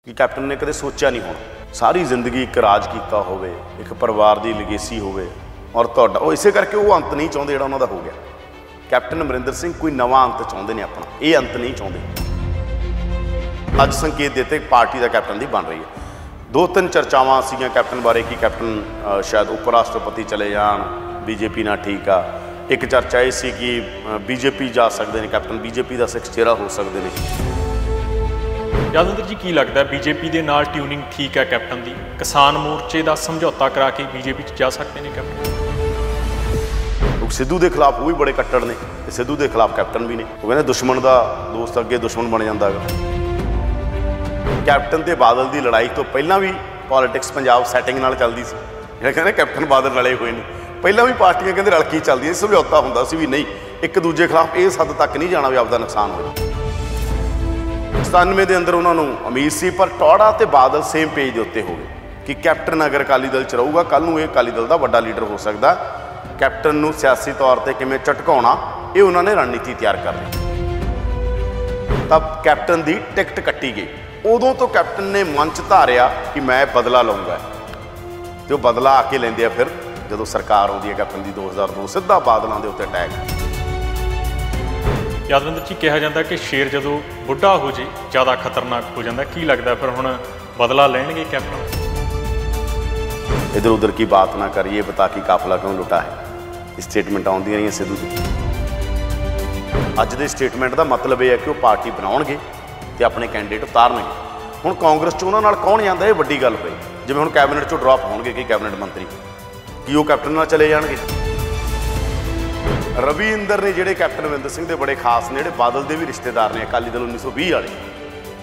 कि कैप्टन ने कदे सोचा नहीं होना। सारी जिंदगी एक राज किया होवे, एक परिवार की लिगेसी होवे और तुहाडा वो इसे करके वो अंत नहीं चाहते, जिहड़ा उन्हां दा हो गया। कैप्टन अमरिंदर सिंह कोई नवा अंत चाहते हैं, अपना ये अंत नहीं चाहते। अज संकेत देते पार्टी का कैप्टन की बन रही है। दो तीन चर्चावां सीगियां कैप्टन बारे कि कैप्टन शायद उप राष्ट्रपति चले जान, बीजेपी ना ठीक आ। एक चर्चा ये सी कि बीजेपी जा सकते हैं, कैप्टन बीजेपी का सिख चेहरा हो सकते हैं। यादविंਦਰ जी की लगता है बीजेपी के नाल ट्यूनिंग ठीक है कैप्टन की? किसान मोर्चे का समझौता करा के बीजेपी जा सकते हैं कैप्टन? लोग सिद्धू के खिलाफ वो भी बड़े कट्टर ने, सिद्धू के खिलाफ कैप्टन भी ने। वो कहते दुश्मन का दोस्त अगे दुश्मन बन जाता है। कैप्टन ते बादल की लड़ाई तो पहला भी पॉलिटिक्स पंजाब सैटिंग नाल चलती सी। जिहड़े कहते कैप्टन बादल रले हुए हैं, पहला भी पार्टियां कहते रल के चलदियां, समझौता हुंदा सी भी नहीं एक दूजे खिलाफ इस हद तक नहीं जाना भी आपका नुकसान हो जाए। 97 के अंदर उन्होंने उम्मीद सी, पर टौड़ा ते बादल सेम पेज के उत्ते हो गए कि कैप्टन अगर अकाली दल च रहूगा कल नूं ये अकाली दल का वड्डा लीडर हो सकता। कैप्टन नूं सियासी तौर पर किवें झटकाउणा ये उन्होंने रणनीति तैयार कर ली। तब कैप्टन की टिकट कट्टी गई। उदों तो कैप्टन ने मन च धारिया कि मैं बदला लूँगा, तो बदला आके लेंदे आ। फिर जो सरकार आती है कैप्टन की 2002 सीधा बादलों के उत्ते अटैक। यादविंਦਰ जी कहा जाता कि शेर जो बुढ़ा हो जाए ज़्यादा खतरनाक हो जाता, की लगता फिर हुण बदला लेंगे कैप्टन? इधर उधर की बात ना करिए, बता कि काफिला क्यों लुटा है। स्टेटमेंट आउंदी रही सिद्धू की। अज के स्टेटमेंट का मतलब यह है कि वो पार्टी बनाउणगे ते अपने कैंडीडेट उतारनगे। हुण कांग्रेस च उन्हां नाल कौन जांदा, ये वड्डी गल होई। जिवें हुण कैबिनेट चों ड्रॉप होणगे कि कैबिनेट मंत्री कि वो कैप्टन नाल चले जाणगे। रवि इंदर ने जिहड़े कैप्टन अमरिंदर सिंह के बड़े खास ने, जिहड़े बादल के भी रिश्तेदार ने अकाली दल 1920 वाले,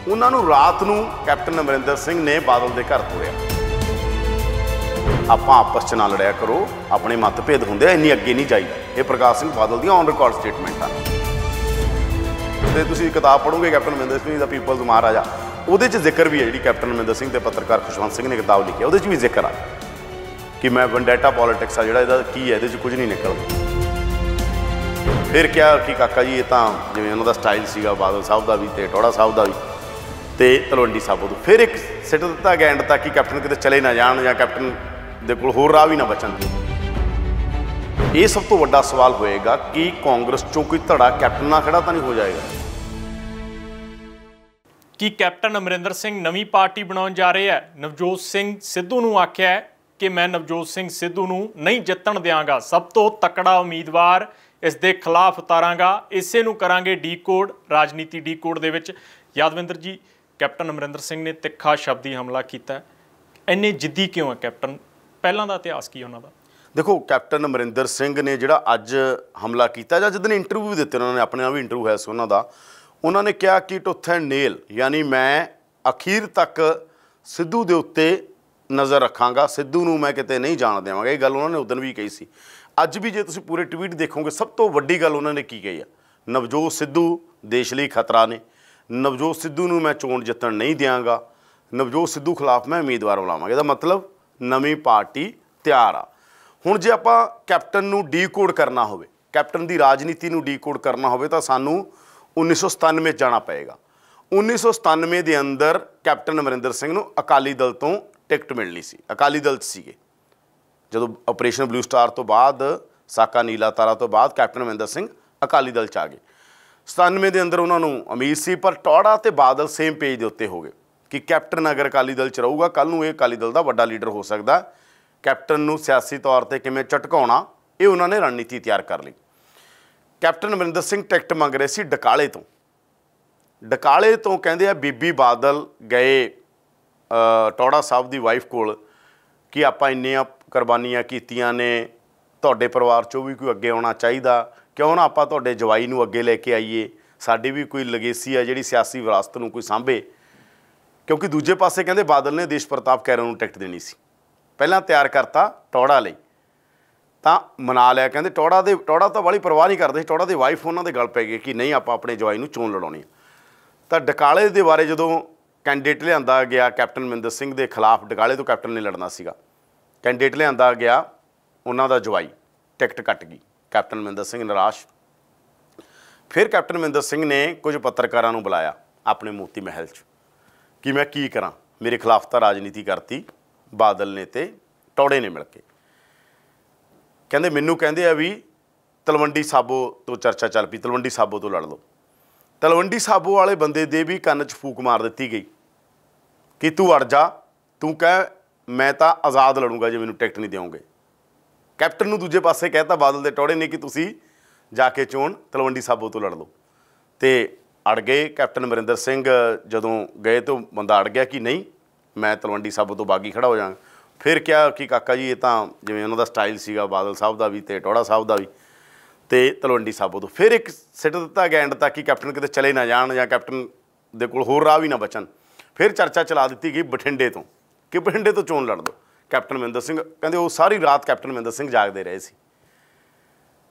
उन्होंने रात को कैप्टन अमरिंदर सिंह ने बादल के घर तोड़िया। आप आपस च ना लड़िया करो, अपने मतभेद होंगे, इन्नी अगे नहीं जाइए। ये प्रकाश सिंह बादल दी ऑन रिकॉर्ड स्टेटमेंट आ। तो तुसीं किताब पढ़ोगे captain Amarinder Singh the people's Maharaja, उहदे च जिक्र भी है। जी कैप्टन अमरिंदर सिंह ते पत्रकार खुशवंत सिंह ने किताब लिखी, उहदे च भी जिक्र आ कि मैं वनडैटा पॉलिटिक्स आ जिहड़ा इहदा की है, इहदे च कुछ नहीं निकलदा। फिर क्या कि काका जी ये तो जिवें उन्हों का स्टाइल सीगा बादल साहब का भी तो टौड़ा साहब का भी तो तलवंडी साबो तो फिर एक सिट दिता गया एंड तक कि कैप्टन किते चले ना जान या कैप्टन दे कोल होर राह भी ना बचन। ये सब तो वड्डा सवाल होएगा कि कांग्रेस चों कोई धड़ा कैप्टन ना खड़ा तो नहीं हो जाएगा। कि कैप्टन अमरिंदर सिंह नवीं पार्टी बनाउण जा रहे हैं? नवजोत सिंह सिद्धू नूं आख्या है कि मैं नवजोत सिंह सिद्धू नूं नहीं जितण देंगा, सब तो तकड़ा उम्मीदवार इस दे खिलाफ उतारांगा, इसे नूं करांगे डी कोड, राजनीति डी कोड दे विच। यादविंਦਰ जी कैप्टन अमरिंदर सिंह ने तिखा शब्दी हमला किया, इन्ने जिद्दी क्यों है कैप्टन? पहलां दा इतिहास की उन्हां दा? देखो कैप्टन अमरिंदर सिंह ने जिहड़ा अज हमला किया, जां जिस दिन इंटरव्यू भी दिते उन्होंने, अपने भी इंटरव्यू है उन्हों का, उन्होंने कहा कि टुथ एंड नेल, यानी मैं अखीर तक सिद्धू के उत्ते नज़र रखांगा, सिद्धू नूं मैं किते नहीं जाण देवांगा। ये गल उन्होंने उस दिन भी कही सी। अज भी जो तुसीं पूरे ट्वीट देखोगे सब तो वड्डी गल उन्होंने की कही है, नवजोत सिद्धू देश लई खतरा ने, नवजोत सिद्धू नूं मैं चोण जितण नहीं देंगा, नवजोत सिद्धू खिलाफ मैं उम्मीदवार बुलावांगा। इसदा मतलब नवीं पार्टी तैयार आ। हुण जे आपां कैप्टन नूं डी कोड करना होवे, कैप्टन की राजनीति नूं डी कोड करना होवे तां सानूं 1997 जाना पएगा। 1997 के अंदर कैप्टन अमरिंदर सिंह नूं अकाली दल तो टिकट मिलनी सी, अकाली दल सीगे। जो ऑपरेशन ब्लू स्टार तो बाद, साका नीला तारा तो बाद कैप्टन अमरिंदर सिंह अकाली दल च आ गए। 97 के अंदर उन्होंने उम्मीद सी, पर टौड़ा ते बादल सेम पेज के उत्ते हो गए कि कैप्टन अगर अकाली दल च रहूगा कल नूं ये अकाली दल का वड्डा लीडर हो सकता। कैप्टन नूं सियासी तौर पर किवें झटकाउणा ये उन्होंने रणनीति तैयार कर ली। कैप्टन अमरिंदर सिंह टिकट मंग रहे सी डकाले तो। डकाले तो कहते हैं बीबी बादल गए टौड़ा साहब की वाइफ कोल कि आपां इन्नियां कुर्बानियां कीतियां ने, तुहाडे परिवार चों भी कोई अगे आउणा चाहीदा, क्यों ना आपां तुहाडे जवाई नूं अगे लैके आईए, साडी भी कोई लगेसी है जिहड़ी सियासी विरासत नूं कोई सांभे। क्योंकि दूजे पासे कहंदे बादल ने देश प्रताप कैरों नूं टिकट देनी सी, पहलां तैयार करता टौड़ा लई तां मना लिया। कहंदे टौड़ा तो बड़ी परवाह नहीं करदे, टौड़ा दी वाइफ उन्हां दे गल पै गई कि नहीं आपां अपने जवाई नूं चोण लड़ाउणी। तां डकाले दे बारे जदों कैंडीडेट लिआंदा गया कैप्टन अमरिंदर सिंह के खिलाफ, डकाले तो कैप्टन ने लड़ना सीगा, कैंडीडेट लिआंदा गया उन्हां दा जवाई, टिकट कट गई, कैप्टन अमरिंदर सिंह निराश। फिर कैप्टन अमरिंदर सिंह ने कुछ पत्रकारां नूं बुलाया अपने मोती महल च कि मैं की करा, मेरे खिलाफ तो राजनीति करती बादल ने ते टौड़े ने मिल के। कहते मैनू कहते आ भी तलवंडी साबो तो चर्चा चल पई, तलवंडी साबो तो लड़ लो। तलवंडी साबो वाले बंदे दे भी कन्न च फूक मार दी गई कि तू अड़ जा, तू कह मैं तो आज़ाद लड़ूंगा जे मैनू टिकट नहीं देओगे। कैप्टन नूं दूजे पासे कहता बादल दे टौड़े ने कि तुसी जाके चोण तलवंडी साबो तो लड़ लो। तो अड़ गए। कैप्टन अमरिंदर सिंह जदों गए तो बंदा अड़ गया कि नहीं मैं तलवंडी साबो तो बागी खड़ा हो जाऊँ। फिर क्या कि काका जी ये तो जिवें उन्हां दा स्टाइल सीगा बादल साहब का भी तो टौड़ा साहब का भी, तो तलवंडी साबो तो फिर एक सिट दिता गया एंड तक कि कैप्टन किते चले ना जाण या कैप्टन दे कोल होर राह भी ना बचन। फिर चर्चा चला दी गई बठिंडे तो कि बठिंडे तो चोण लड़ दो। कैप्टन अमरिंदर सिंह कहते वो सारी रात कैप्टन अमरिंदर सिंह जागते रहे सी।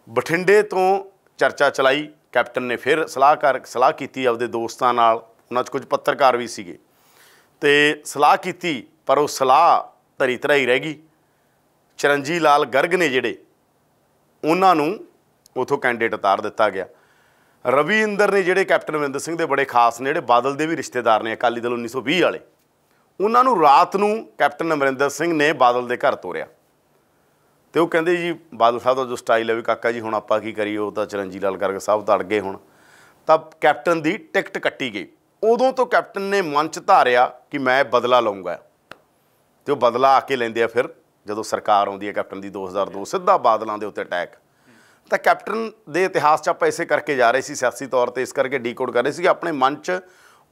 बठिंडे तो चर्चा चलाई, कैप्टन ने फिर सलाह की आपदे दोस्तां नाल, उन्हां च कुछ पत्रकार भी सीगे ते सलाह की, पर वो सलाह धरी धराई रह गई। चरणजीत लाल गर्ग ने जिहड़े उन्हां नूं उथों कैंਡੀਡੇਟ उतार दिता गया। रवि इंदर ने जिहड़े कैप्टन अमरिंदर सिंह दे बड़े खास ने, जिहड़े बादल दे भी रिश्तेदार ने अकाली दल 1920 वाले, उन्हां नूं रात नूं कैप्टन अमरिंदर सिंह ने बादल दे घर तोरिया। तो वो कहते जी बादल साहब का जो स्टाइल है भी काका जी हुण आपां की करिए, वो तो चरणजीत लाल गर्ग साहब तो अड़ गए हुण, तब कैप्टन की टिकट कट्टी गई। उदों तो कैप्टन ने मन च धारिया कि मैं बदला लऊँगा, तो बदला आके लेंदे आ। फिर जदों सरकार आउंदी है कैप्टन की 2002 सीधा बादलों के उत्ते अटैक, तो कैप्टन के इतिहास च आपां इसे करके जा रहे सी सियासी तौर पर, इस करके डीकोड कर रहे सी अपने मन च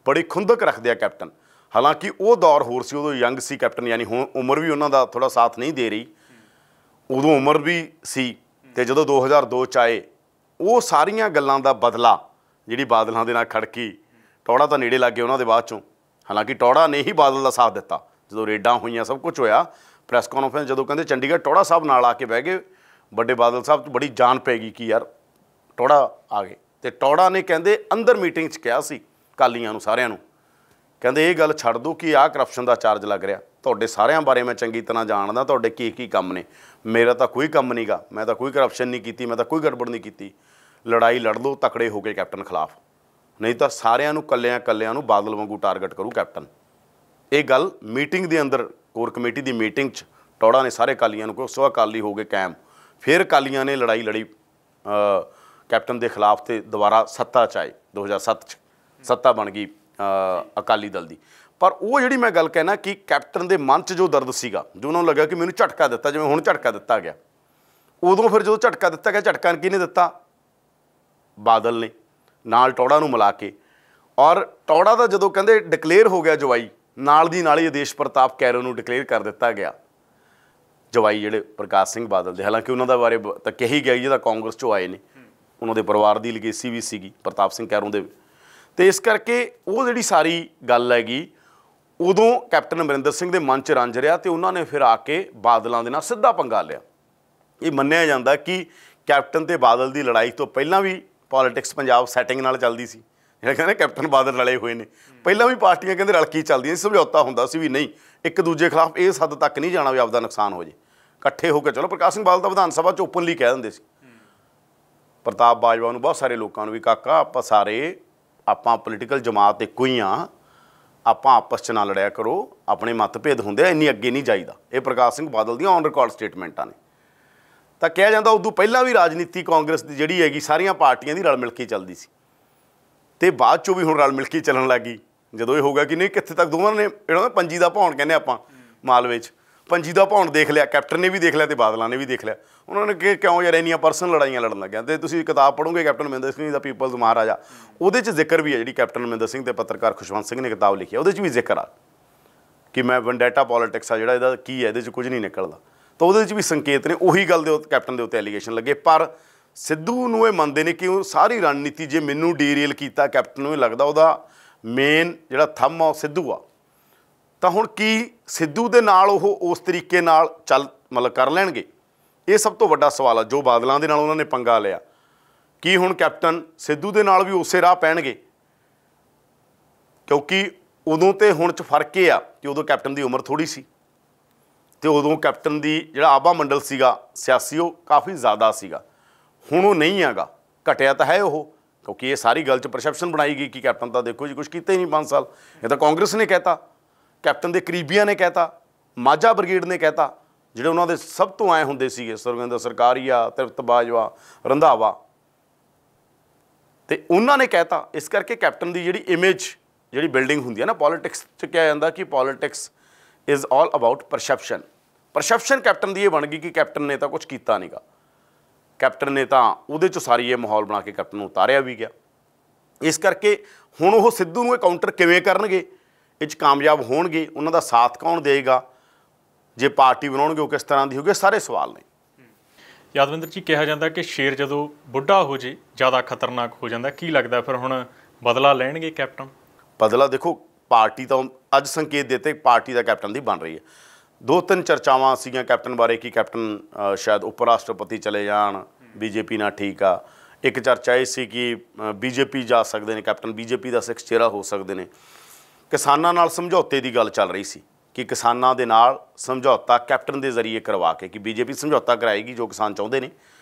बड़ी खुंदक रखते हैं कैप्टन। हालांकि वो दौर होर सी, उदों यंग सी कैप्टन, यानी हुण उम्र भी उन्हां दा थोड़ा साथ नहीं दे रही, उदों उम्र भी सी। तो जदों 2002 च आए वो सारियां गल्लां दा बदला जिहड़ी बादलों के नाल खड़की, टौड़ा तो नेड़े लग गए उन्होंने बाद चों। हालांकि टौड़ा ने ही बादल का साथ दिता जो रेडां होईयां, सब कुछ होया। प्रैस कॉन्फ्रेंस जदों कहते चंडीगढ़ टौड़ा साहब नाल आके बह गए, बड़े बादल साहब बड़ी जान पैगी कि यार टौड़ा आ गए। तो टौड़ा ने कहते अंदर मीटिंग च कहा सी कालियां नूं सारियां नूं, कहते ये गल छड्ड दो कि आह करप्शन का चार्ज लग रहा, तुहाडे सारियां बारे मैं चंगी तरह जानदा, तुहाडे की काम ने, मेरा तो कोई काम नहीं गा, मैं तो कोई करप्शन नहीं की, मैं तो कोई गड़बड़ नहीं की। लड़ाई लड़ लो तकड़े हो गए कैप्टन खिलाफ, नहीं तो सारियां नूं कल्लियां कल्लियां नूं बादल वांगू टारगेट करू कैप्टन। ये गल मीटिंग के अंदर कोर कमेटी की मीटिंग च टौड़ा ने सारे कालियां नूं कहा, सो अकाली हो गए कायम। फिर कालियां ने लड़ाई लड़ी कैप्टन के खिलाफ, तो दोबारा सत्ता च आए 2007 सत्ता बन गई अकाली दल की। पर वो जी मैं गल कहना कि कैप्टन के मन च जो दर्द सीगा, जो उन्होंने लगा कि मैनूं झटका दिता जिवें हुण झटका दिता गया, उदों फिर जो झटका दिता गया, झटका किहने दिता? बादल ने नाल टौड़ा नूं मिला के। और टौड़ा का जदों कहंदे डिकलेयर हो गया जवाई, नाल दी नाल ही आदेश प्रताप कैरो नूं डिकलेयर कर दिता गया जवाई जिहड़े प्रकाश सिंह बादल दे। हालांकि उन्होंने बारे तो कही गया जिहदा कांग्रेस चों आए ने, उन्होंने परिवार की लिगेसी भी सीगी प्रताप सिंह कैरों दे। तो इस करके वो जिहड़ी सारी गल हैगी उदों कैप्टन अमरिंदर सिंह के मन च रंज रहा, तो उन्होंने फिर आके बादलों के नाल सीधा पंगा लिया। ये मन्निया जाता कि कैप्टन ते बादल की लड़ाई तो पहला भी पॉलिटिक्स पंजाब सैटिंग नाल चलदी सी, जिहड़े कहंदे कैप्टन बादल रले हुए ने, पहला भी पार्टियां कहंदे रल के चलदियां, समझौता हुंदा सी भी नहीं एक दूजे खिलाफ इस हद तक नहीं जाना भी आपदा नुकसान हो जाए, इकट्ठे होकर चलो। प्रकाश सिंह बादल तो विधान सभा च ओपनली कह दिंदे सी, प्रताप बाजवा नूं बहुत सारे लोगों भी, काका आपां सारे आपां पोलीटिकल जमात इक्को ही हाँ, आपां आपस च ना लड़िया करो, अपने मतभेद होंदे, इन्नी अगे नहीं जाईदा। ये प्रकाश सिंह बादल दी ऑन रिकॉर्ड स्टेटमेंटां ने। तो कहा जाता उदों पहला भी राजनीति कांग्रेस की जिहड़ी हैगी सारियां पार्टियां दी रल मिल के चलदी सी, ते बाद चों भी हुण रल मिल के चलन लग गई। जदों ये हो गया कि नहीं कित्थे तक दोवां ने इहड़ा पंजी दा भौण कहने आपां मालवे च, पंजी दा भौण देख लिया, कैप्टन ने भी देख लिया तो बादलों ने भी देख लिया। उन्होंने कि क्यों यार इन्नियां पर्सनल लड़ाइयां लड़न लग्या। तो तुसीं किताब पढ़ोगे कैप्टन अमरिंदर सिंह दा पीपल्स महाराजा, उहदे च जिक्र भी है, जिहड़ी कैप्टन अमरिंदर सिंह ते पत्रकार खुशवंत सिंह ने किताब लिखी है, उहदे च भी जिक्र आ कि मैं वनडैटा पॉलिटिक्स आ जिहड़ा इहदा की है, इहदे च कुछ नहीं निकलदा। तो उहदे च भी संकेत ने, उही गल दे कैप्टन दे उत्ते एलीगेशन लगे। पर सिद्धू नूं इह मनदे ने कि वो सारी रणनीति जे मैनूं डीरेल कीता कैप्टन नूं लगदा उहदा मेन जिहड़ा थंम आ सिद्धू आ, तो हुण की सिद्धू दे नाल ओह उस तरीके नाल चल मतलब कर लैणगे, ये सब तो वड्डा सवाल है। जो बादलों के नाल उन्होंने पंगा लिया, कि हुण कैप्टन सिद्धू दे नाल भी उसे राह पैणगे, क्योंकि उदों तो हुण च फर्क ये आ कि उदों कैप्टन की उम्र थोड़ी सी, तो उदों कैप्टन की जिहड़ा आभा मंडल सीगा सियासी वो काफ़ी ज़्यादा सीगा, हुण वो नहीं हैगा, घटिया तो है वो, क्योंकि ये सारी गल च परसैप्शन बनाई गई कि कैप्टन तो देखो जी कुछ किया ही नहीं 5 साल। ये तो कांग्रेस ने कहता, कैप्टन के करीबियां ने कहता, माझा ब्रिगेड ने कहता, ਜਿਹੜੇ ਉਹਨਾਂ ਦੇ ਸਭ ਤੋਂ ਆਏ ਹੁੰਦੇ ਸੀਗੇ ਸੁਰਵਿੰਦਰ ਸਰਕਾਰੀਆ, ਤ੍ਰਿਪਤ ਬਾਜਵਾ, ਰੰਧਾਵਾ, ਤੇ ਉਹਨਾਂ ਨੇ ਕਹਿਤਾ। ਇਸ ਕਰਕੇ ਕੈਪਟਨ ਦੀ ਜਿਹੜੀ ਇਮੇਜ ਜਿਹੜੀ ਬਿਲਡਿੰਗ ਹੁੰਦੀ ਹੈ ਨਾ ਪੋਲੀਟਿਕਸ 'ਚ ਕਿਹਾ ਜਾਂਦਾ ਕਿ politics is all about perception. Perception captain ਦੀ ਇਹ ਬਣ ਗਈ ਕਿ ਕੈਪਟਨ ਨੇ ਤਾਂ ਕੁਛ ਕੀਤਾ ਨਹੀਂ ਗਾ, ਕੈਪਟਨ ਨੇ ਤਾਂ ਉਹਦੇ 'ਚੋਂ ਸਾਰੀ ਇਹ ਮਾਹੌਲ ਬਣਾ ਕੇ ਕੈਪਟਨ ਨੂੰ ਉਤਾਰਿਆ ਵੀ ਗਿਆ। ਇਸ ਕਰਕੇ ਹੁਣ ਉਹ ਸਿੱਧੂ ਨੂੰ ਇਹ ਕਾਊਂਟਰ ਕਿਵੇਂ ਕਰਨਗੇ, ਇਹ 'ਚ ਕਾਮਯਾਬ ਹੋਣਗੇ, ਉਹਨਾਂ ਦਾ ਸਾਥ ਕੌਣ ਦੇਗਾ, ਜੇ ਪਾਰਟੀ ਬਣਾਉਣਗੇ ਉਹ ਕਿਸ ਤਰ੍ਹਾਂ ਦੀ ਹੋਊਗੀ, ਸਾਰੇ ਸਵਾਲ ਨੇ। ਯਾਦਵਿੰਦਰ ਜੀ ਕਿਹਾ ਜਾਂਦਾ ਕਿ ਸ਼ੇਰ ਜਦੋਂ ਬੁੱਢਾ ਹੋ ਜੇ ਜ਼ਿਆਦਾ ਖਤਰਨਾਕ ਹੋ ਜਾਂਦਾ, ਕੀ ਲੱਗਦਾ ਫਿਰ ਹੁਣ ਬਦਲਾ ਲੈਣਗੇ ਕੈਪਟਨ? ਬਦਲਾ ਦੇਖੋ, ਪਾਰਟੀ ਤਾਂ ਅੱਜ ਸੰਕੇਤ ਦਿੱਤੇ ਪਾਰਟੀ ਦਾ ਕੈਪਟਨ ਦੀ ਬਣ ਰਹੀ ਹੈ। 2-3 ਚਰਚਾਵਾਂ ਸੀਗੀਆਂ ਕੈਪਟਨ ਬਾਰੇ ਕਿ ਕੈਪਟਨ ਸ਼ਾਇਦ ਉਪ ਰਾਸ਼ਟਰਪਤੀ ਚਲੇ ਜਾਣ, ਬੀਜੇਪੀ ਨਾਲ ਠੀਕ ਆ। ਇੱਕ ਚਰਚਾ ਇਹ ਸੀ ਕਿ ਬੀਜੇਪੀ ਜਾ ਸਕਦੇ ਨੇ, ਕੈਪਟਨ ਬੀਜੇਪੀ ਦਾ ਸਿੱਖ ਚਿਹਰਾ ਹੋ ਸਕਦੇ ਨੇ। ਕਿਸਾਨਾਂ ਨਾਲ ਸਮਝੌਤੇ ਦੀ ਗੱਲ ਚੱਲ ਰਹੀ ਸੀ ਕਿ ਕਿਸਾਨਾਂ ਦੇ ਨਾਲ ਸਮਝੌਤਾ ਕੈਪਟਨ ਦੇ ਜ਼ਰੀਏ ਕਰਵਾ ਕੇ, ਕਿ ਬੀਜੇਪੀ ਸਮਝੌਤਾ ਕਰਾਏਗੀ ਜੋ ਕਿਸਾਨ ਚਾਹੁੰਦੇ ਨੇ,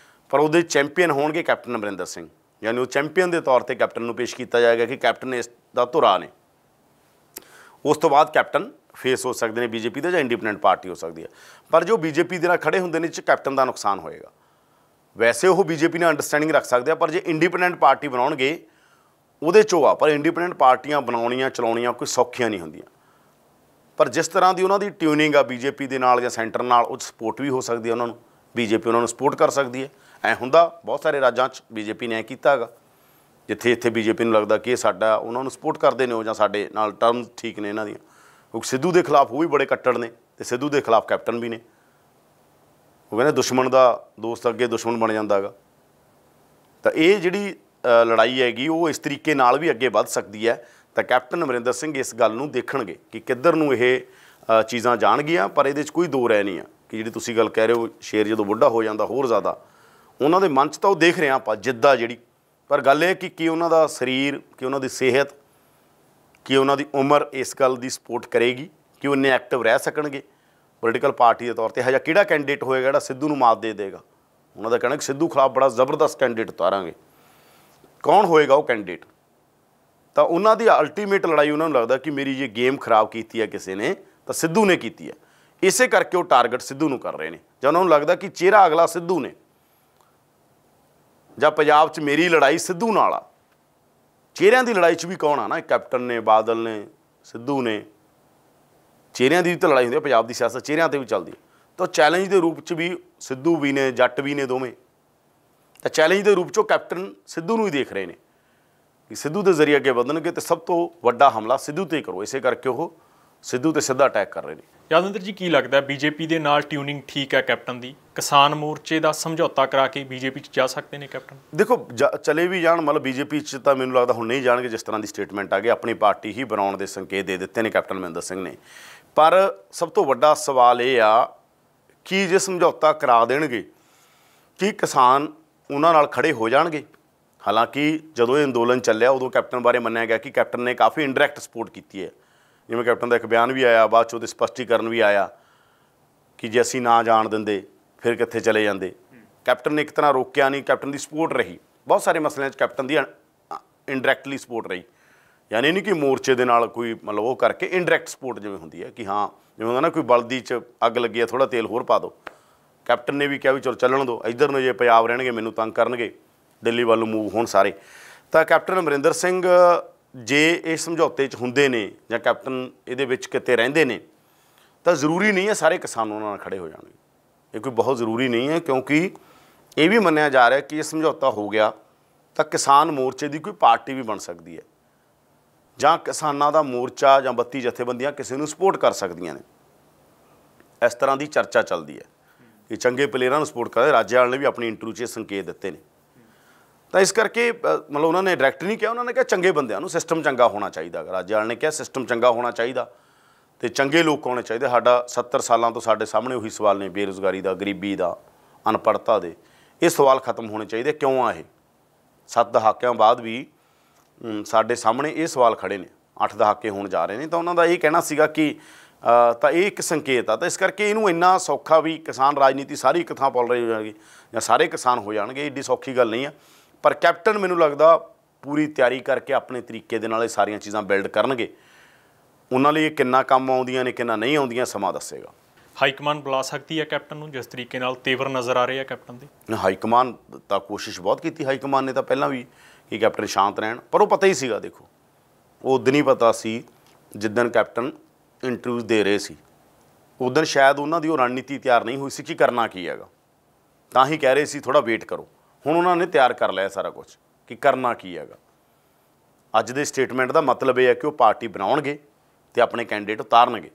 ਪਰ ਉਹਦੇ ਚੈਂਪੀਅਨ ਹੋਣਗੇ ਕੈਪਟਨ ਅਮਰਿੰਦਰ ਸਿੰਘ, ਯਾਨੀ ਉਹ ਚੈਂਪੀਅਨ ਦੇ ਤੌਰ 'ਤੇ ਕੈਪਟਨ ਨੂੰ ਪੇਸ਼ ਕੀਤਾ ਜਾਏਗਾ ਕਿ ਕੈਪਟਨ ਇਸ ਦਾ ਧੁਰਾ ਨੇ। ਉਸ ਤੋਂ ਬਾਅਦ ਕੈਪਟਨ ਫੇਸ ਹੋ ਸਕਦੇ ਨੇ ਬੀਜੇਪੀ ਦੇ ਜਾਂ ਇੰਡੀਪੈਂਡੈਂਟ ਪਾਰਟੀ ਹੋ ਸਕਦੀ ਹੈ। ਪਰ ਜੋ ਬੀਜੇਪੀ ਦੇ ਨਾਲ ਖੜੇ ਹੁੰਦੇ ਨੇ 'ਚ ਕੈਪਟਨ ਦਾ ਨੁਕਸਾਨ ਹੋਏਗਾ। ਵੈਸੇ ਉਹ ਬੀਜੇਪੀ ਨਾਲ ਅੰਡਰਸਟੈਂਡਿੰਗ ਰੱਖ ਸਕਦੇ ਆ, ਪਰ ਜੇ ਇੰਡੀਪੈਂਡੈਂਟ ਪਾਰਟੀ ਬਣਾਉਣਗੇ ਉਹਦੇ 'ਚੋਂ ਆ। ਪਰ ਇੰਡੀਪੈਂਡੈਂਟ ਪਾਰਟੀਆਂ ਬਣਾਉਣੀਆਂ ਚਲਾਉਣੀਆਂ ਕੋਈ ਸੌਖੀਆਂ ਨਹੀਂ ਹੁੰਦੀਆਂ। ਪਰ ਜਿਸ ਤਰ੍ਹਾਂ ਦੀ ਉਹਨਾਂ ਦੀ ਟਿਊਨਿੰਗ ਆ ਬੀਜੇਪੀ ਦੇ ਨਾਲ ਜਾਂ ਸੈਂਟਰ ਨਾਲ, ਉਹ ਸਪੋਰਟ ਵੀ ਹੋ ਸਕਦੀ ਹੈ ਉਹਨਾਂ ਨੂੰ, ਬੀਜੇਪੀ ਉਹਨਾਂ ਨੂੰ ਸਪੋਰਟ ਕਰ ਸਕਦੀ ਹੈ। ਐਂ ਹੁੰਦਾ ਬਹੁਤ ਸਾਰੇ ਰਾਜਾਂ 'ਚ ਬੀਜੇਪੀ ਨੇ ਐਂ ਕੀਤਾ ਹੈਗਾ, ਜਿੱਥੇ ਬੀਜੇਪੀ ਨੂੰ ਲੱਗਦਾ ਕਿ ਇਹ ਸਾਡਾ, ਉਹਨਾਂ ਨੂੰ ਸਪੋਰਟ ਕਰਦੇ ਨੇ ਉਹ, ਜਾਂ ਸਾਡੇ ਨਾਲ ਟਰਮਸ ਠੀਕ ਨੇ ਇਹਨਾਂ ਦੀਆਂ। ਕਿਉਂਕਿ ਸਿੱਧੂ ਦੇ ਖਿਲਾਫ ਉਹ ਵੀ ਬੜੇ ਕੱਟੜ ਨੇ ਅਤੇ ਸਿੱਧੂ ਦੇ ਖਿਲਾਫ ਕੈਪਟਨ ਵੀ ਨੇ। ਉਹ ਕਹਿੰਦੇ ਦੁਸ਼ਮਣ ਦਾ ਦੋਸਤ ਅੱਗੇ ਦੁਸ਼ਮਣ ਬਣ ਜਾਂਦਾ ਹੈਗਾ। ਤਾਂ ਇਹ ਜਿਹੜੀ ਲੜਾਈ ਹੈਗੀ ਉਹ ਇਸ ਤਰੀਕੇ ਨਾਲ ਵੀ ਅੱਗੇ ਵੱਧ ਸਕਦੀ ਹੈ। ਤਾਂ ਕੈਪਟਨ ਅਮਰਿੰਦਰ ਸਿੰਘ ਇਸ ਗੱਲ ਨੂੰ ਦੇਖਣਗੇ ਕਿ ਕਿੱਧਰ ਨੂੰ ਇਹ ਚੀਜ਼ਾਂ ਜਾਣਗੀਆਂ। ਪਰ ਇਹਦੇ 'ਚ ਕੋਈ ਦੋ ਰਹਿ ਨਹੀਂ ਆ ਕਿ ਜਿਹੜੀ ਤੁਸੀਂ ਗੱਲ ਕਹਿ ਰਹੇ ਹੋ, ਸ਼ੇਰ ਜਦੋਂ ਬੁੱਢਾ ਹੋ ਜਾਂਦਾ ਹੋਰ ਜ਼ਿਆਦਾ ਉਹਨਾਂ ਦੇ ਮਨ 'ਚ ਤਾਂ ਉਹ ਦੇਖ ਰਹੇ ਹਾਂ ਆਪਾਂ ਜਿੱਦਾਂ ਜਿਹੜੀ। ਪਰ ਗੱਲ ਇਹ ਕਿ ਕੀ ਉਹਨਾਂ ਦਾ ਸਰੀਰ, ਕਿ ਉਹਨਾਂ ਦੀ ਸਿਹਤ, ਕਿ ਉਹਨਾਂ ਦੀ ਉਮਰ ਇਸ ਗੱਲ ਦੀ ਸਪੋਰਟ ਕਰੇਗੀ ਕਿ ਉਹ ਇੰਨੇ ਐਕਟਿਵ ਰਹਿ ਸਕਣਗੇ ਪੋਲੀਟੀਕਲ ਪਾਰਟੀ ਦੇ ਤੌਰ 'ਤੇ। ਇਹੋ ਜਿਹਾ ਕਿਹੜਾ ਕੈਂਡੀਡੇਟ ਹੋਏਗਾ ਜਿਹੜਾ ਸਿੱਧੂ ਨੂੰ ਮਾਤ ਦੇ ਦੇਗਾ? ਉਹਨਾਂ ਦਾ ਕਹਿਣਾ ਕਿ ਸਿੱਧੂ ਖਿਲਾਫ ਬੜਾ ਜ਼ਬਰਦਸਤ ਕੈਂਡੀਡੇਟ ਉਤਾਰਾਂਗੇ। ਕੌਣ ਹੋਏਗਾ ਉਹ ਕੈਂਡੀਡੇਟ? ਤਾਂ ਉਹਨਾਂ ਦੀ ਅਲਟੀਮੇਟ ਲੜਾਈ ਉਹਨਾਂ ਨੂੰ ਲੱਗਦਾ ਕਿ ਮੇਰੀ ਜੇ ਗੇਮ ਖਰਾਬ ਕੀਤੀ ਹੈ ਕਿਸੇ ਨੇ ਤਾਂ ਸਿੱਧੂ ਨੇ ਕੀਤੀ ਹੈ। ਇਸੇ ਕਰਕੇ ਉਹ ਟਾਰਗੇਟ ਸਿੱਧੂ ਨੂੰ ਕਰ ਰਹੇ ਨੇ, ਜਾਂ ਉਹਨਾਂ ਨੂੰ ਲੱਗਦਾ ਕਿ ਚਿਹਰਾ ਅਗਲਾ ਸਿੱਧੂ ਨੇ, ਜਾਂ ਪੰਜਾਬ 'ਚ ਮੇਰੀ ਲੜਾਈ ਸਿੱਧੂ ਨਾਲ ਆ। ਚਿਹਰਿਆਂ ਦੀ ਲੜਾਈ 'ਚ ਵੀ ਕੌਣ ਆ ਨਾ, ਕੈਪਟਨ ਨੇ, ਬਾਦਲ ਨੇ, ਸਿੱਧੂ ਨੇ। ਚਿਹਰਿਆਂ ਦੀ ਵੀ ਤਾਂ ਲੜਾਈ ਹੁੰਦੀ ਹੈ, ਪੰਜਾਬ ਦੀ ਸਿਆਸਤ ਚਿਹਰਿਆਂ 'ਤੇ ਵੀ ਚੱਲਦੀ ਹੈ। ਤਾਂ ਚੈਲੰਜ ਦੇ ਰੂਪ 'ਚ ਵੀ ਸਿੱਧੂ ਵੀ ਨੇ, ਜੱਟ ਵੀ ਨੇ ਦੋਵੇਂ। ਤਾਂ ਚੈਲੰਜ ਦੇ ਰੂਪ 'ਚ ਉਹ ਕੈਪਟਨ ਸਿੱਧੂ ਨੂੰ ਹੀ ਦੇਖ ਰਹੇ ਨੇ ਕਿ ਸਿੱਧੂ ਦੇ ਜ਼ਰੀਏ ਅੱਗੇ ਵਧਣਗੇ ਅਤੇ ਸਭ ਤੋਂ ਵੱਡਾ ਹਮਲਾ ਸਿੱਧੂ 'ਤੇ ਕਰੋ। ਇਸੇ ਕਰਕੇ ਉਹ ਸਿੱਧੂ 'ਤੇ ਸਿੱਧਾ ਅਟੈਕ ਕਰ ਰਹੇ ਨੇ। ਯਾਦਵਿੰਦਰ ਜੀ ਕੀ ਲੱਗਦਾ ਬੀਜੇਪੀ ਦੇ ਨਾਲ ਟਿਊਨਿੰਗ ਠੀਕ ਹੈ ਕੈਪਟਨ ਦੀ? ਕਿਸਾਨ ਮੋਰਚੇ ਦਾ ਸਮਝੌਤਾ ਕਰਾ ਕੇ ਬੀਜੇਪੀ 'ਚ ਜਾ ਸਕਦੇ ਨੇ ਕੈਪਟਨ? ਦੇਖੋ ਚਲੇ ਵੀ ਜਾਣ, ਮਤਲਬ ਬੀਜੇਪੀ 'ਚ ਤਾਂ ਮੈਨੂੰ ਲੱਗਦਾ ਹੁਣ ਨਹੀਂ ਜਾਣਗੇ। ਜਿਸ ਤਰ੍ਹਾਂ ਦੀ ਸਟੇਟਮੈਂਟ ਆ ਗਈ, ਆਪਣੀ ਪਾਰਟੀ ਹੀ ਬਣਾਉਣ ਦੇ ਸੰਕੇਤ ਦੇ ਦਿੱਤੇ ਨੇ ਕੈਪਟਨ ਅਮਰਿੰਦਰ ਸਿੰਘ ਨੇ। ਪਰ ਸਭ ਤੋਂ ਵੱਡਾ ਸਵਾਲ ਇਹ ਆ ਕਿ ਜੇ ਸਮਝੌਤਾ ਕਰਾ ਦੇਣਗੇ ਕੀ ਕਿਸਾਨ ਉਹਨਾਂ ਨਾਲ ਖੜੇ ਹੋ ਜਾਣਗੇ? ਹਾਲਾਂਕਿ ਜਦੋਂ ਇਹ ਅੰਦੋਲਨ ਚੱਲਿਆ ਉਦੋਂ ਕੈਪਟਨ ਬਾਰੇ ਮੰਨਿਆ ਗਿਆ ਕਿ ਕੈਪਟਨ ਨੇ ਕਾਫੀ ਇੰਡਾਇਰੈਕਟ ਸਪੋਰਟ ਕੀਤੀ ਹੈ। ਜਿਵੇਂ ਕੈਪਟਨ ਦਾ ਇੱਕ ਬਿਆਨ ਵੀ ਆਇਆ, ਬਾਅਦ 'ਚ ਉਹਦੇ ਸਪਸ਼ਟੀਕਰਨ ਵੀ ਆਇਆ ਕਿ ਜੇ ਅਸੀਂ ਨਾ ਜਾਣ ਦਿੰਦੇ ਫਿਰ ਕਿੱਥੇ ਚਲੇ ਜਾਂਦੇ। ਕੈਪਟਨ ਨੇ ਇੱਕ ਤਰ੍ਹਾਂ ਰੋਕਿਆ ਨਹੀਂ, ਕੈਪਟਨ ਦੀ ਸਪੋਰਟ ਰਹੀ। ਬਹੁਤ ਸਾਰੇ ਮਸਲਿਆਂ 'ਚ ਕੈਪਟਨ ਦੀ ਇੰਡਾਇਰੈਕਟਲੀ ਸਪੋਰਟ ਰਹੀ। ਯਾਨੀ ਨਹੀਂ ਕਿ ਮੋਰਚੇ ਦੇ ਨਾਲ ਕੋਈ ਮਤਲਬ ਉਹ ਕਰਕੇ ਇੰਡਾਇਰੈਕਟ ਸਪੋਰਟ ਜਿਵੇਂ ਹੁੰਦੀ ਹੈ ਕਿ ਹਾਂ, ਜਿਵੇਂ ਹੁੰਦਾ ਨਾ ਕੋਈ ਬਲਦੀ 'ਚ ਅੱਗ ਲੱਗੀ ਆ, ਥੋੜ੍ਹਾ ਤੇਲ ਹੋਰ ਪਾ ਦਿਓ। ਕੈਪਟਨ ਨੇ ਵੀ ਕਿਹਾ ਵੀ ਚਲੋ ਚੱਲਣ ਦਿਓ, ਇੱਧਰ ਨੂੰ ਜੇ ਪੰਜਾਬ ਰਹਿਣਗੇ ਮੈਨੂੰ ਤੰਗ ਕਰਨਗੇ, ਦਿੱਲੀ ਵੱਲ ਨੂੰ ਮੂਵ ਹੋਣ ਸਾਰੇ। ਤਾਂ ਕੈਪਟਨ ਅਮਰਿੰਦਰ ਸਿੰਘ ਜੇ ਇਹ ਸਮਝੌਤੇ 'ਚ ਹੁੰਦੇ ਨੇ ਜਾਂ ਕੈਪਟਨ ਇਹਦੇ ਵਿੱਚ ਕਿਤੇ ਰਹਿੰਦੇ ਨੇ ਤਾਂ ਜ਼ਰੂਰੀ ਨਹੀਂ ਹੈ ਸਾਰੇ ਕਿਸਾਨ ਉਹਨਾਂ ਨਾਲ ਖੜੇ ਹੋ ਜਾਣਗੇ। ਇਹ ਕੋਈ ਬਹੁਤ ਜ਼ਰੂਰੀ ਨਹੀਂ ਹੈ, ਕਿਉਂਕਿ ਇਹ ਵੀ ਮੰਨਿਆ ਜਾ ਰਿਹਾ ਕਿ ਇਹ ਸਮਝੌਤਾ ਹੋ ਗਿਆ ਤਾਂ ਕਿਸਾਨ ਮੋਰਚੇ ਦੀ ਕੋਈ ਪਾਰਟੀ ਵੀ ਬਣ ਸਕਦੀ ਹੈ, ਜਾਂ ਕਿਸਾਨਾਂ ਦਾ ਮੋਰਚਾ ਜਾਂ 32 ਜਥੇਬੰਦੀਆਂ ਕਿਸੇ ਨੂੰ ਸਪੋਰਟ ਕਰ ਸਕਦੀਆਂ ਨੇ। ਇਸ ਤਰ੍ਹਾਂ ਦੀ ਚਰਚਾ ਚੱਲਦੀ ਹੈ ਕਿ ਚੰਗੇ ਪਲੇਅਰਾਂ ਨੂੰ ਸਪੋਰਟ ਕਰਦੇ। ਰਾਜੇਵਾਲ ਨੇ ਵੀ ਆਪਣੀ ਇੰਟਰਵਿਊ 'ਚ ਸੰਕੇਤ ਦਿੱਤੇ ਨੇ। ਤਾਂ ਇਸ ਕਰਕੇ ਮਤਲਬ ਉਹਨਾਂ ਨੇ ਡਾਇਰੈਕਟ ਨਹੀਂ ਕਿਹਾ, ਉਹਨਾਂ ਨੇ ਕਿਹਾ ਚੰਗੇ ਬੰਦਿਆਂ ਨੂੰ, ਸਿਸਟਮ ਚੰਗਾ ਹੋਣਾ ਚਾਹੀਦਾ। ਰਾਜੇਵਾਲ ਨੇ ਕਿਹਾ ਸਿਸਟਮ ਚੰਗਾ ਹੋਣਾ ਚਾਹੀਦਾ ਅਤੇ ਚੰਗੇ ਲੋਕ ਹੋਣੇ ਚਾਹੀਦੇ। ਸਾਡਾ 70 ਸਾਲਾਂ ਤੋਂ ਸਾਡੇ ਸਾਹਮਣੇ ਉਹੀ ਸਵਾਲ ਨੇ, ਬੇਰੁਜ਼ਗਾਰੀ ਦਾ, ਗਰੀਬੀ ਦਾ, ਅਨਪੜ੍ਹਤਾ ਦੇ। ਇਹ ਸਵਾਲ ਖਤਮ ਹੋਣੇ ਚਾਹੀਦੇ। ਕਿਉਂ ਆ ਇਹ 7 ਦਹਾਕਿਆਂ ਬਾਅਦ ਵੀ ਸਾਡੇ ਸਾਹਮਣੇ ਇਹ ਸਵਾਲ ਖੜ੍ਹੇ ਨੇ, 8 ਦਹਾਕੇ ਹੋਣ ਜਾ ਰਹੇ ਨੇ। ਤਾਂ ਉਹਨਾਂ ਦਾ ਇਹ ਕਹਿਣਾ ਸੀਗਾ ਕਿ ਤਾਂ ਇਹ ਇੱਕ ਸੰਕੇਤ ਆ। ਤਾਂ ਇਸ ਕਰਕੇ ਇਹਨੂੰ ਇੰਨਾ ਸੌਖਾ ਵੀ ਕਿਸਾਨ ਰਾਜਨੀਤੀ ਸਾਰੀ ਇੱਕ ਥਾਂ ਪਲ ਰਹੀ ਹੋ ਜਾਣਗੀ ਜਾਂ ਸਾਰੇ ਕਿਸਾਨ ਹੋ ਜਾਣਗੇ, ਏਡੀ ਸੌਖੀ ਗੱਲ ਨਹੀਂ ਆ। ਪਰ ਕੈਪਟਨ ਮੈਨੂੰ ਲੱਗਦਾ पूरी तैयारी करके अपने तरीके दे नाल सारियां चीज़ां बिल्ड करनगे। उन्हां लई किन्ना काम आउंदियां ने किन्ना नहीं आउंदियां समा दस्सेगा। हाईकमान बुला सकती है कैप्टन ਨੂੰ जिस तरीके ਨਾਲ तेवर नज़र आ रहे हैं कैप्टन ਦੇ। हाईकमान ਤਾਂ कोशिश बहुत की, हाईकमान ने तो पहला भी कि कैप्टन शांत रहन, पर वो पता ही सीगा। देखो वो उदन ही पता सी जिदन कैप्टन इंटरव्यू दे रहे सी, उदन शायद उन्होंने वो रणनीति तैयार नहीं हुई सी कि करना की हैगा, तां ही कह रहे सी थोड़ा वेट करो। हुण उन्होंने तैयार कर लिया सारा कुछ कि करना की हैगा। अज दे स्टेटमेंट का मतलब यह है कि वो पार्टी बनाउणगे ते अपने कैंਡੀਡੇਟ उतारनगे।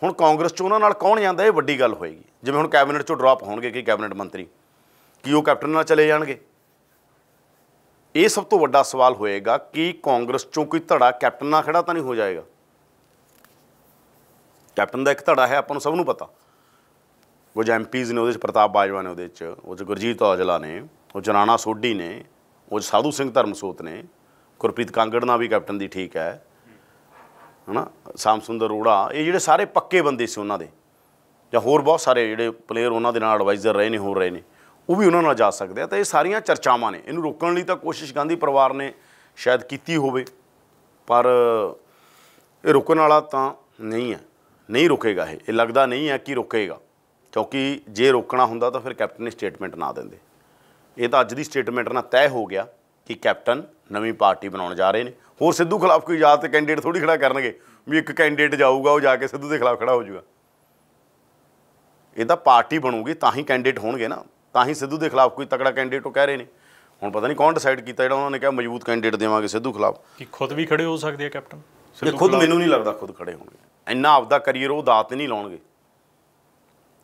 हुण कांग्रेस 'ਚ ਉਹਨਾਂ ਨਾਲ कौन जाता, ये वड्डी गल होएगी। जिवें हुण कैबिनेट 'ਚੋਂ ड्रॉप होणगे कि कैबिनेट मंत्री कि वो कैप्टन नाल चले जाणगे। ये सब तो वड्डा सवाल होएगा कि कांग्रेस 'ਚੋਂ कोई धड़ा कैप्टन नाल खड़ा तो नहीं हो जाएगा। कैप्टन का एक धड़ा है, आपां नूं सब नूं पता। कुछ MPs ने उहदे 'ਚ, प्रताप बाजवा ने उहदे 'ਚ, उह 'ਚ गुरजीत औजला ने, उह 'ਚ राणा सोढी ने, उह 'ਚ साधू सिंह धर्मसोत ने, गुरप्रीत कांगड़ नाल भी कैप्टन की ठीक है ना, शाम सुंदर अरोड़ा, ये जिहड़े सारे पक्के बंदे से उन्होंने, या होर बहुत सारे जिहड़े प्लेयर उन्होंने नाल एडवाइजर रहे ने, हो रहे हैं, वो भी उन्होंने जा सकते हैं। तो ये सारियां चर्चावां ने, इनू रोकण लई तां कोशिश गांधी परिवार ने शायद कीती होवे, पर ये रोकण वाला तां नहीं है, नहीं रुकेगा। ये लगदा नहीं है कि रुकेगा, क्योंकि जे रोकना हुंदा तां फिर कैप्टन ने स्टेटमेंट ना देंदे। ये तो अज दी स्टेटमेंट नाल तय हो गया कि कैप्टन नवीं पार्टी बनाउण जा रहे हैं। होर सिद्धू खिलाफ कोई इजाजत कैंਡੀਡੇਟ थोड़ी खड़ा करनगे भी एक कैंਡੀਡੇਟ जाऊगा वो जाके सिद्धू के खिलाफ खड़ा हो जाऊगा। ये तो पार्टी बनूगी तां ही कैंਡੀਡੇਟ होणगे ना, तां ही सिद्धू के खिलाफ कोई तगड़ा कैंਡੀਡੇਟ वो कह रहे हैं। हुण पता नहीं कौन डिसाइड किया जिहड़ा उन्होंने कहा मजबूत कैंਡੀਡੇਟ देवांगे सिद्धू खिलाफ, कि खुद भी खड़े हो सकते हैं कैप्टन। ये खुद मैनूं नहीं लगता खुद खड़े होणगे, इन्ना आपदा करियर वो दात नहीं लाउणगे।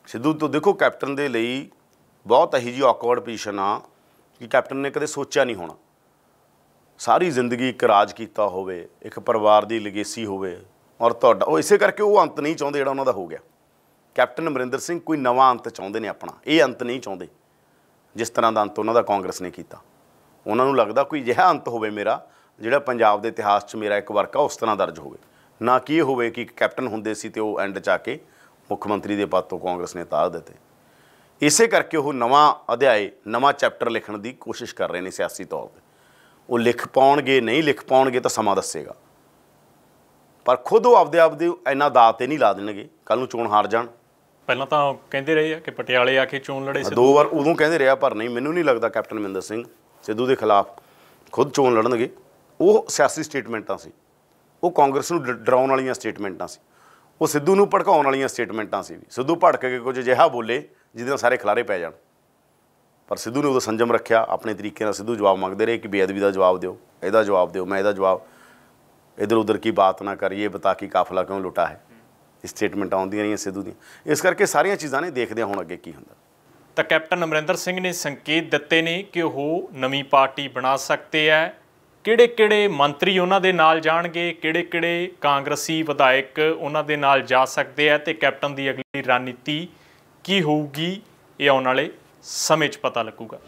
सिद्धू तो देखो कैप्टन दे लई बहुत इही जी ऑकवर्ड पोजीशन आ कि कैप्टन ने कदे सोचा नहीं होना। सारी जिंदगी एक राज किया होवे, एक परिवार की लिगेसी होवे, और तुहाडा वो इसे करके वो अंत नहीं चाहते जिहड़ा उन्हां दा हो गया। कैप्टन अमरिंदर सिंह कोई नवा अंत चाहते हैं अपना, ये अंत नहीं चाहते जिस तरह का अंत उन्होंने कांग्रेस ने किया। उन्होंने लगता कोई जिहा अंत होवे मेरा जिहड़ा पंजाब के इतिहास 'ਚ मेरा एक वर्क आ उस तरह दर्ज होवे, ना कि होवे कि कैप्टन हुंदे सी ते वो एंड 'ਚ आके मुख्यमंत्री के पद तो कांग्रेस ने तार दिते। इसे करके वो नवा अध्याय नवा चैप्टर लिखण की कोशिश कर रहे हैं सियासी तौर पर। वो लिख पाउणगे नहीं लिख पाउणगे तो समा दसेगा, पर खुद वो आपदे इन्ना दाਅ ते नहीं ला देणगे कल नूं चोण हार जाण। पहलां तां कहंदे रहे आ कि पटियाले आके चोण लड़े, 2 वार उदों कहंदे रहे, पर नहीं, मैनूं नहीं लगदा कैप्टन अमरिंदर सिंह सिद्धू के खिलाफ खुद चोण लड़नगे। वो सियासी स्टेटमेंटां सी, वो कांग्रेस नूं डराउण वालीआं स्टेटमेंटां सी, वो सिद्धू नूं भड़काउण वालीआं स्टेटमेंटां सी। सिद्धू भड़क के कुछ अजिहा बोले जिहदे नाल सारे खिलारे पै जाण, पर सिद्धू ने उदों संजम रखिया। अपने तरीके नाल सिद्धू जवाब मंगते रहे कि बेअदबी का जवाब दिओ, इहदा जवाब दिओ, मैं इहदा जवाब, इधर उधर की बात ना कर, ये बता कि काफिला क्यों लुटा है। स्टेटमेंट आउंदियां रहियां सिद्धू दी। इस करके सारियां चीज़ां ने देखदे हुण अगे की हुंदा। ਤਾਂ ਕੈਪਟਨ ਅਮਰਿੰਦਰ ਸਿੰਘ ਨੇ ਸੰਕੇਤ ਦਿੱਤੇ ਨੇ ਕਿ ਉਹ ਨਵੀਂ ਪਾਰਟੀ ਬਣਾ ਸਕਦੇ ਹੈ। ਕਿਹੜੇ ਮੰਤਰੀ ਉਹਨਾਂ ਦੇ ਨਾਲ ਜਾਣਗੇ, ਕਿਹੜੇ ਕਾਂਗਰਸੀ ਵਿਧਾਇਕ ਉਹਨਾਂ ਦੇ ਨਾਲ ਜਾ ਸਕਦੇ ਹੈ, ਤੇ ਕੈਪਟਨ ਦੀ ਅਗਲੀ ਰਣਨੀਤੀ ਕੀ ਹੋਊਗੀ, ਇਹ ਆਉਣ ਵਾਲੇ ਸਮੇਂ 'ਚ ਪਤਾ ਲੱਗੂਗਾ।